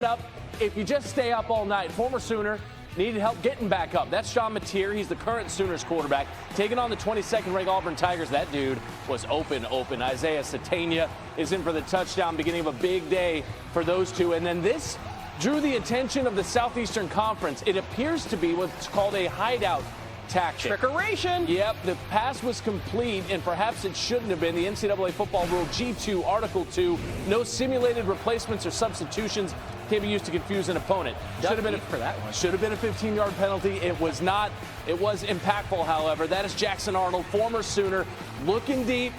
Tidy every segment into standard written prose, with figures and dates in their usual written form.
up if you just stay up all night. Former Sooner needed help getting back up. That's Sean Mateer. He's the current Sooners quarterback, taking on the 22nd-ranked Auburn Tigers. That dude was open. Isaiah Satania is in for the touchdown, beginning of a big day for those two. And then this drew the attention of the Southeastern Conference. It appears to be what's called a hideout tactic. Trickeration. Yep, the pass was complete, and perhaps it shouldn't have been. The NCAA football rule G2, Article 2, no simulated replacements or substitutions can be used to confuse an opponent. Should have been a 15-yard penalty. It was not. It was impactful, however. That is Jackson Arnold, former Sooner, looking deep.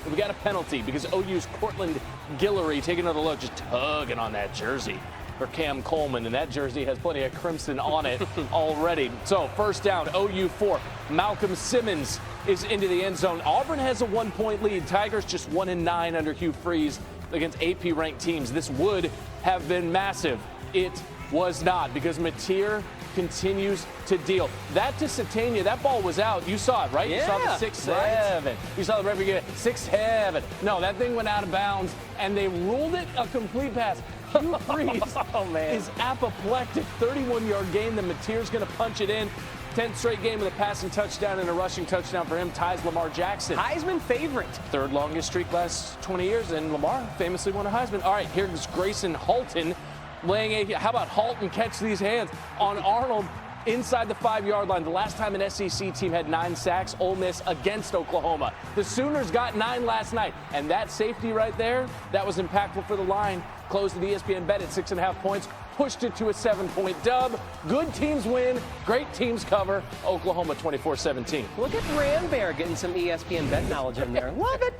We got a penalty because OU's Cortland Guillory taking another look, just tugging on that jersey for Cam Coleman, and that jersey has plenty of crimson on it already. So first down, OU 4. Malcolm Simmons is into the end zone. Auburn has a 1-point lead. Tigers just 1-9 under Hugh Freeze against AP-ranked teams. This would have been massive. It was not, because Mateer continues to deal. That to Satania, that ball was out. You saw it, right? Yeah, you saw the 6-7. Right. You saw the referee get it. 6-7. No, that thing went out of bounds, and they ruled it a complete pass. Hugh Freeze is apoplectic. 31-yard gain. The Mateer's going to punch it in. 10th straight game with a passing touchdown and a rushing touchdown for him. Ties Lamar Jackson. Heisman favorite. Third longest streak last 20 years, and Lamar famously won a Heisman. All right, here's Grayson Halton laying a. How about Halton catch these hands on Arnold inside the 5-yard line? The last time an SEC team had 9 sacks, Ole Miss against Oklahoma. The Sooners got 9 last night, and that safety right there, that was impactful for the line. Closed the ESPN bet at 6.5 points. Pushed it to a 7-point dub. Good teams win. Great teams cover. Oklahoma 24-17. Look at Randbear getting some ESPN bet knowledge in there. Love it.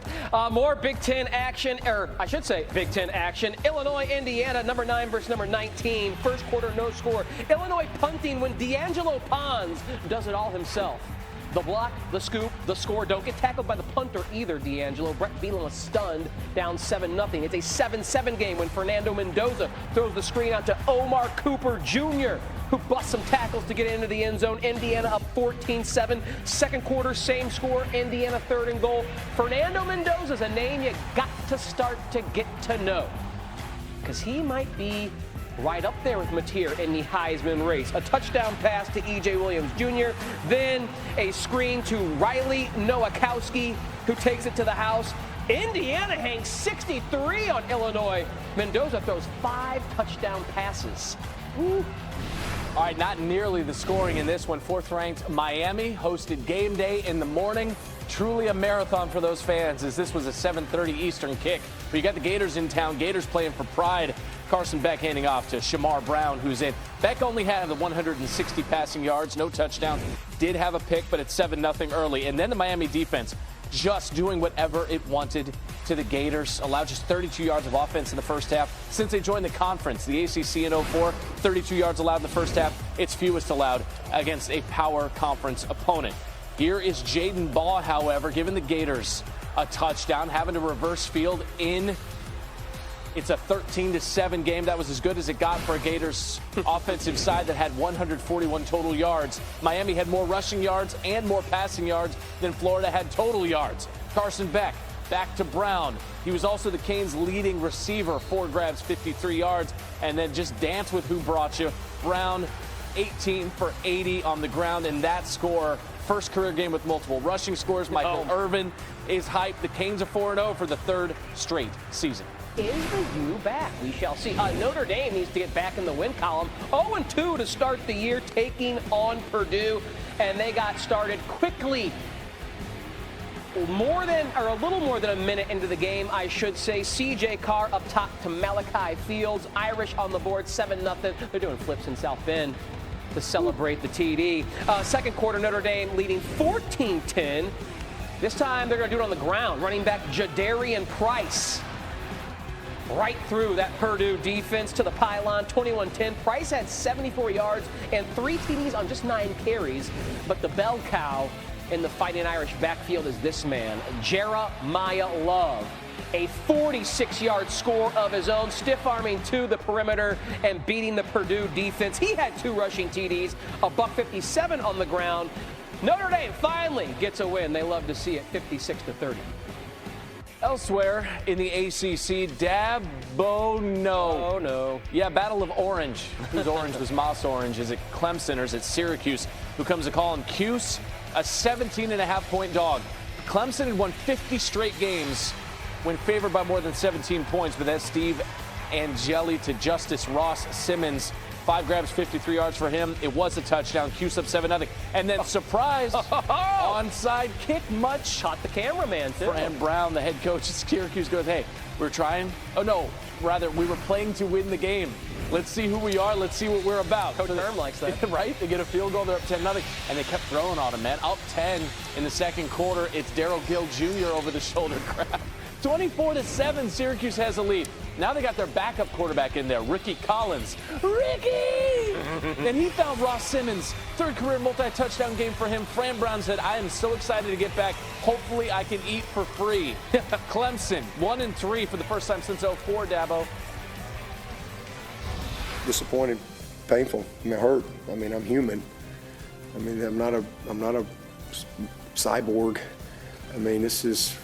More Big Ten action, or I should say Big Ten action. Illinois, Indiana, number 9 versus number 19. First quarter, no score. Illinois punting when D'Angelo Pons does it all himself. The block, the scoop, the score. Don't get tackled by the punter either, D'Angelo. Brett Beelan was stunned, down 7-0. It's a 7-7 game when Fernando Mendoza throws the screen out to Omar Cooper Jr., who busts some tackles to get into the end zone. Indiana up 14-7. Second quarter, same score. Indiana third and goal. Fernando Mendoza's a name you got to start to get to know, because he might be right up there with Mateer in the Heisman race. A touchdown pass to E.J. Williams Jr., then a screen to Riley Nowakowski, who takes it to the house. Indiana hangs 63 on Illinois. Mendoza throws 5 touchdown passes. Woo. All right, not nearly the scoring in this one. 4th-ranked Miami hosted game day in the morning. Truly a marathon for those fans, as this was a 7:30 Eastern kick. But you got the Gators in town. Gators playing for pride. Carson Beck handing off to Shamar Brown, who's in. Beck only had the 160 passing yards, no touchdown. Did have a pick, but it's 7-0 early. And then the Miami defense just doing whatever it wanted to the Gators. Allowed just 32 yards of offense in the first half. Since they joined the conference, the ACC in 04, 32 yards allowed in the first half. It's fewest allowed against a power conference opponent. Here is Jayden Baugh, however, giving the Gators a touchdown, having to reverse field in. It's a 13-7 game. That was as good as it got for a Gators offensive side that had 141 total yards. Miami had more rushing yards and more passing yards than Florida had total yards. Carson Beck back to Brown. He was also the Canes' leading receiver, 4 grabs, 53 yards, and then just dance with who brought you. Brown, 18 for 80 on the ground, and that score. First career game with multiple rushing scores. Michael Irvin is hyped. The Canes are 4-0 for the 3rd straight season. Is the U back? We shall see. Notre Dame needs to get back in the win column. 0-2 to start the year, taking on Purdue, and they got started quickly. A little more than a minute into the game, I should say. C.J. Carr up top to Malachi Fields. Irish on the board, 7-0. They're doing flips in South Bend to celebrate the TD. Second quarter, Notre Dame leading 14-10. This time they're going to do it on the ground. Running back Jadarian Price right through that Purdue defense to the pylon, 21-10. Price had 74 yards and 3 TDs on just 9 carries. But the bell cow in the Fighting Irish backfield is this man, Jeremiah Love. A 46-yard score of his own, stiff-arming to the perimeter and beating the Purdue defense. He had 2 rushing TDs, a $157 on the ground. Notre Dame finally gets a win. They love to see it, 56-30. Elsewhere in the ACC, Dabo, no. Oh, no. Yeah, battle of orange. Whose orange was Moss orange? Is it Clemson or is it Syracuse? Who comes to call him Cuse? A 17.5-point dog. Clemson had won 50 straight games when favored by more than 17 points, but that's Steve Angeli to Justice Ross Simmons. 5 grabs, 53 yards for him. It was a touchdown. Cuse up 7-0. And then, surprise, onside kick much. Caught the cameraman, too. Fran Brown, the head coach of Syracuse, goes, hey, we're trying. Oh, no, rather, we were playing to win the game. Let's see who we are. Let's see what we're about. Coach Herm likes that. Right? They get a field goal. They're up 10-0. And they kept throwing on him, man. Up 10 in the second quarter. It's Darryl Gill Jr. over the shoulder grab. 24-7, Syracuse has a lead. Now they got their backup quarterback in there, Ricky Collins. Ricky! And he found Ross Simmons. Third career multi-touchdown game for him. Fran Brown said, I am so excited to get back. Hopefully I can eat for free. Clemson, 1-3 for the first time since 2004, Dabo. Disappointed, painful. I mean, hurt. I mean, I'm human. I mean, I'm not a cyborg. I mean, this is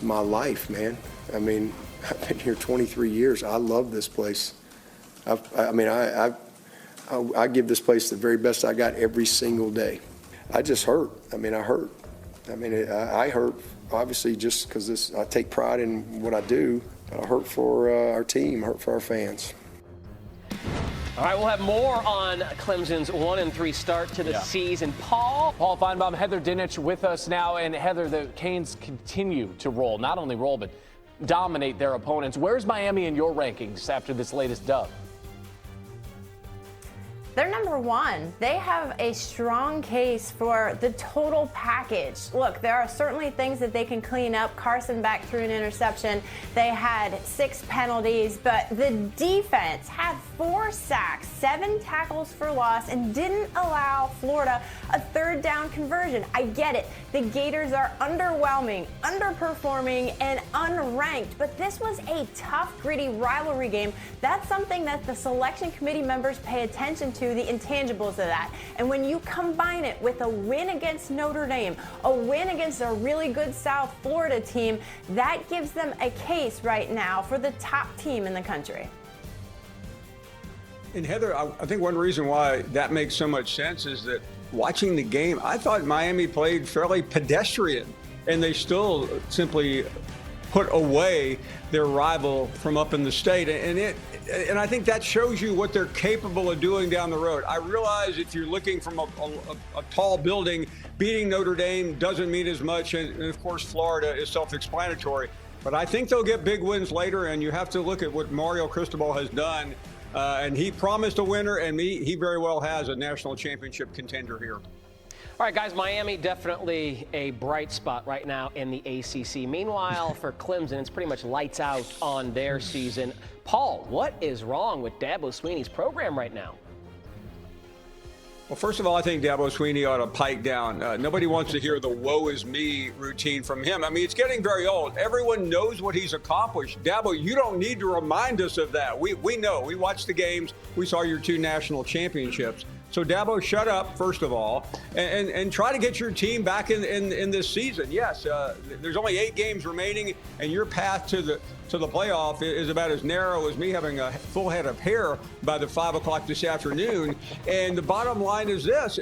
my life, man. I mean, I've been here 23 years. I love this place. I give this place the very best I got every single day. I just hurt. I mean, I hurt. I mean, I hurt, obviously, just because I take pride in what I do. But I hurt for our team, I hurt for our fans. All right, we'll have more on Clemson's 1-3 start to the season. Paul Finebaum, Heather Dinich with us now. And Heather, the Canes continue to roll, not only roll, but dominate their opponents. Where's Miami in your rankings after this latest dub? They're number 1. They have a strong case for the total package. Look, there are certainly things that they can clean up. Carson back through an interception. They had 6 penalties, but the defense had 4 sacks, 7 tackles for loss, and didn't allow Florida a third down conversion. I get it. The Gators are underwhelming, underperforming, and unranked, but this was a tough, gritty rivalry game. That's something that the selection committee members pay attention to, the intangibles of that. And when you combine it with a win against Notre Dame, a win against a really good South Florida team, that gives them a case right now for the top team in the country. And Heather, I think one reason why that makes so much sense is that watching the game, I thought Miami played fairly pedestrian, and they still simply put away their rival from up in the state. And I think that shows you what they're capable of doing down the road. I realize if you're looking from a tall building, beating Notre Dame doesn't mean as much. And of course, Florida is self-explanatory. But I think they'll get big wins later, and you have to look at what Mario Cristobal has done. And he promised a winner, and he very well has a national championship contender here. All right, guys, Miami definitely a bright spot right now in the ACC. Meanwhile, for Clemson, it's pretty much lights out on their season. Paul, what is wrong with Dabo Swinney's program right now? Well, first of all, I think Dabo Swinney ought to pipe down. Nobody wants to hear the woe is me routine from him. I mean, it's getting very old. Everyone knows what he's accomplished. Dabo, you don't need to remind us of that. We know. We watched the games. We saw your 2 national championships. So, Dabo, shut up, first of all, and try to get your team back in this season. Yes, there's only 8 games remaining, and your path to the playoff is about as narrow as me having a full head of hair by the 5 o'clock this afternoon. And the bottom line is this: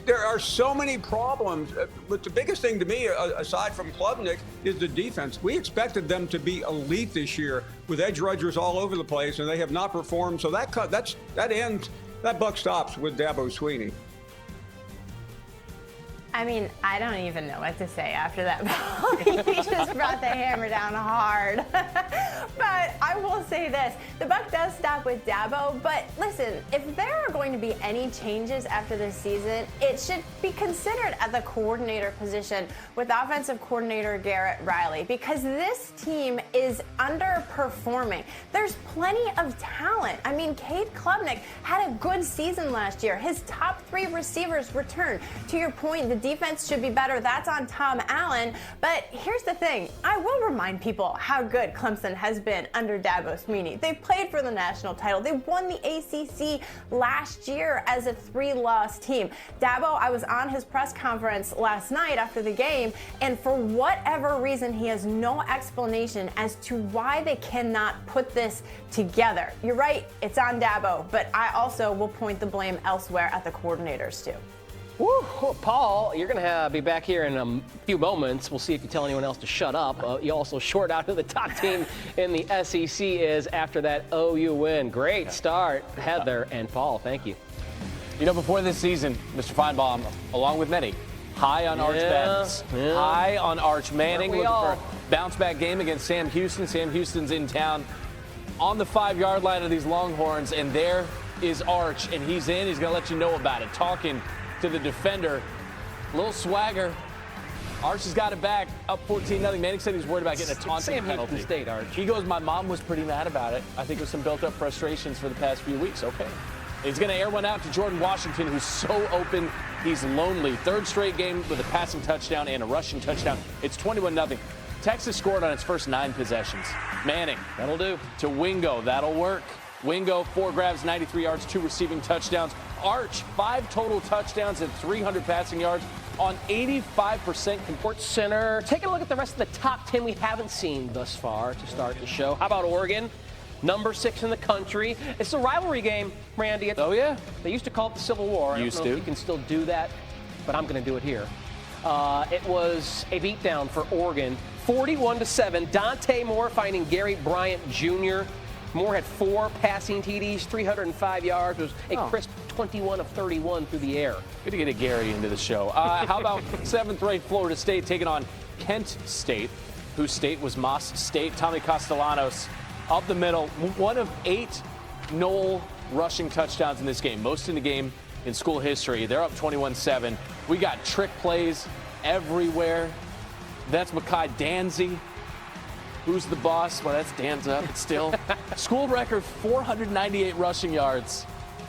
there are so many problems. But the biggest thing to me, aside from Klubnik, is the defense. We expected them to be elite this year with edge rushers all over the place, and they have not performed. So that buck stops with Dabo Swinney. I mean, I don't even know what to say after that. He just brought the hammer down hard. But I will say this, the buck does stop with Dabo, but listen, if there are going to be any changes after this season, it should be considered at the coordinator position with offensive coordinator Garrett Riley, because this team is underperforming. There's plenty of talent. I mean, Cade Klubnik had a good season last year. His top 3 receivers returned. To your point, the defense should be better. That's on Tom Allen. But here's the thing. I will remind people how good Clemson has been under Dabo Swinney. They played for the national title. They won the ACC last year as a 3-loss team. Dabo, I was on his press conference last night after the game, and for whatever reason, he has no explanation as to why they cannot put this together. You're right, it's on Dabo, but I also will point the blame elsewhere at the coordinators too. Woo. Paul, you're going to be back here in a few moments. We'll see if you tell anyone else to shut up. You also short out who the top team in the SEC is after that OU win. Great start, Heather and Paul. Thank you. You know, before this season, Mr. Finebaum, along with many, high on Arch Madness, high on Arch Manning, looking for a bounce-back game against Sam Houston. Sam Houston's in town on the 5-yard line of these Longhorns, and there is Arch, and he's in. He's going to let you know about it, talking to the defender. A little swagger. Arch has got it back, up 14-0. Manning said he's worried about getting a taunting penalty. Sam State, Arch. He goes, my mom was pretty mad about it. I think it was some built-up frustrations for the past few weeks. Okay. He's going to air one out to Jordan Washington, who's so open, he's lonely. Third straight game with a passing touchdown and a rushing touchdown. It's 21-0. Texas scored on its first 9 possessions. Manning, that'll do. To Wingo, that'll work. Wingo, 4 grabs, 93 yards, 2 receiving touchdowns. Arch, 5 total touchdowns and 300 passing yards on 85% SportsCenter. Taking a look at the rest of the top 10 we haven't seen thus far to start the show. How about Oregon? Number 6 in the country. It's a rivalry game, Randy. Oh, yeah. They used to call it the Civil War. I don't know if you can still do that, but I'm going to do it here. It was a beatdown for Oregon, 41-7. Dante Moore finding Gary Bryant Jr. Moore had 4 passing TDs, 305 yards. It was a crisp 21 of 31 through the air. Good to get a Gary into the show. How about 7th-ranked Florida State taking on Kent State, whose state was Moss State. Tommy Castellanos up the middle, one of 8 Knoll rushing touchdowns in this game, most in the game in school history. They're up 21-7. We got trick plays everywhere. That's Mekhi Danzy. Who's the boss? Well, that's Dan's up. It's still school record 498 rushing yards.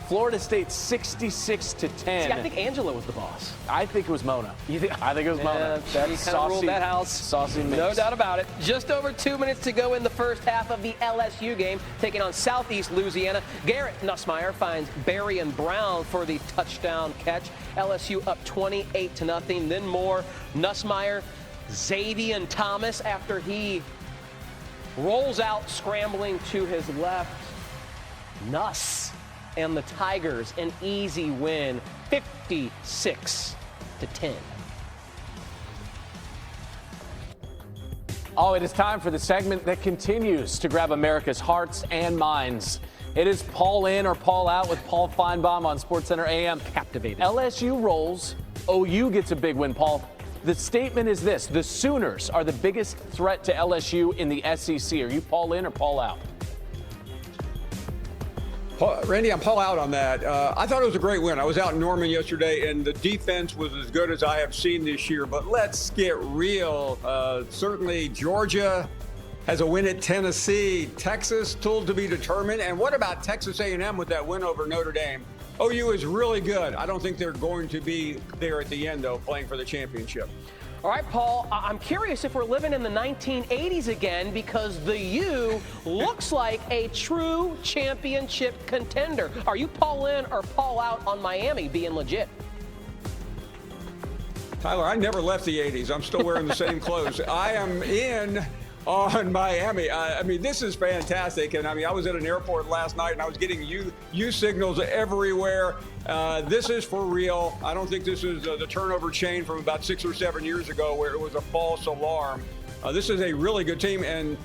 Florida State 66-10. See, I think Angela was the boss. I think it was Mona. I think it was Mona. That's kind of ruled that house. Saucy mix. No doubt about it. Just over 2 minutes to go in the first half of the LSU game, taking on Southeast Louisiana. Garrett Nussmeier finds Barry and Brown for the touchdown catch. LSU up 28-0. Then more. Nussmeier, Xavier Thomas after he rolls out scrambling to his left. Nuss and the Tigers, an easy win, 56-10. Oh, it is time for the segment that continues to grab America's hearts and minds. It is Paul in or Paul out with Paul Finebaum on SportsCenter AM. Captivated. LSU rolls. OU gets a big win, Paul. The statement is this: the Sooners are the biggest threat to LSU in the SEC. Are you Paul in or Paul out? Randy, I'm Paul out on that. I thought it was a great win. I was out in Norman yesterday, and the defense was as good as I have seen this year. But let's get real. Certainly, Georgia has a win at Tennessee. Texas, tool to be determined. And what about Texas A&M with that win over Notre Dame? OU is really good. I don't think they're going to be there at the end, though, playing for the championship. All right, Paul, I'm curious if we're living in the 1980s again, because the U looks like a true championship contender. Are you Paul in or Paul out on Miami being legit? Tyler, I never left the 80s. I'm still wearing the same clothes. I am in on Miami. I mean, this is fantastic. And I mean, I was at an airport last night and I was getting U signals everywhere. This is for real. I don't think this is the turnover chain from about 6 or 7 years ago where it was a false alarm. This is a really good team. And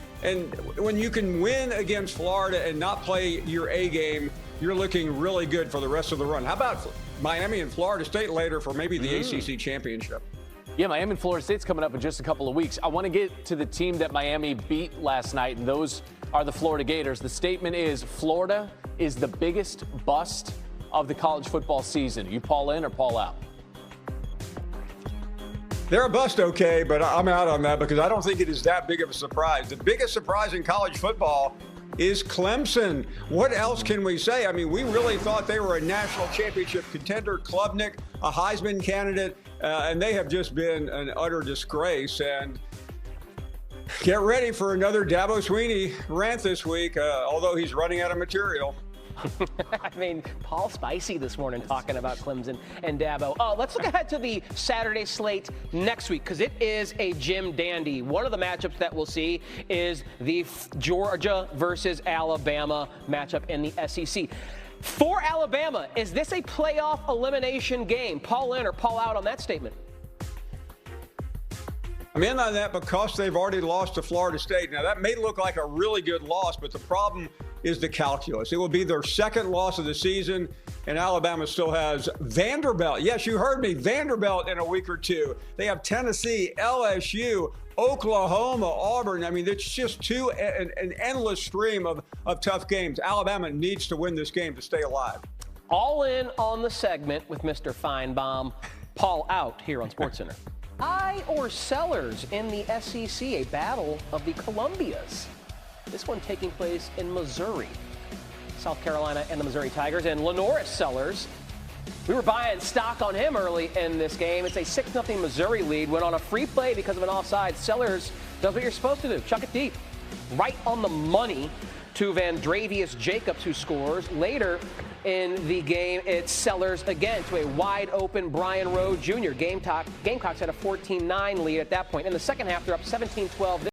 when you can win against Florida and not play your A game, you're looking really good for the rest of the run. How about Miami and Florida State later for maybe the ACC championship? Yeah, Miami and Florida State's coming up in just a couple of weeks. I want to get to the team that Miami beat last night, and those are the Florida Gators. The statement is Florida is the biggest bust of the college football season. You Paul in or Paul out? They're a bust, okay, but I'm out on that because I don't think it is that big of a surprise. The biggest surprise in college football is Clemson. What else can we say? I mean, we really thought they were a national championship contender. Klubnik, a Heisman candidate, and they have just been an utter disgrace. And get ready for another Dabo Swinney rant this week, although he's running out of material. I mean, Paul spicy this morning talking about Clemson and Dabo. Let's look ahead to the Saturday slate next week, because it is a Jim Dandy. One of the matchups that we'll see is the Georgia versus Alabama matchup in the SEC. For Alabama, is this a playoff elimination game? Paul in or Paul out on that statement? I'm in on that because they've already lost to Florida State. Now, that may look like a really good loss, but the problem is the calculus. It will be their second loss of the season, and Alabama still has Vanderbilt. Yes, you heard me, Vanderbilt in a week or two. They have Tennessee, LSU, Oklahoma, Auburn. I mean, it's just an endless stream of tough games. Alabama needs to win this game to stay alive. All in on the segment with Mr. Finebaum. Paul out here on SportsCenter. Buy or sellers in the SEC, a battle of the Columbias. This one taking place in Missouri. South Carolina and the Missouri Tigers. And Lenoris sellers, we were buying stock on him early in this game. It's a 6-0 Missouri lead. Went on a free play because of an offside. Sellers does what you're supposed to do. Chuck it deep. Right on the money to Vandravius Jacobs, who scores. Later in the game, it's Sellers again to a wide-open Brian Rowe Jr. Gamecocks had a 14-9 lead at that point. In the second half, they're up 17-12.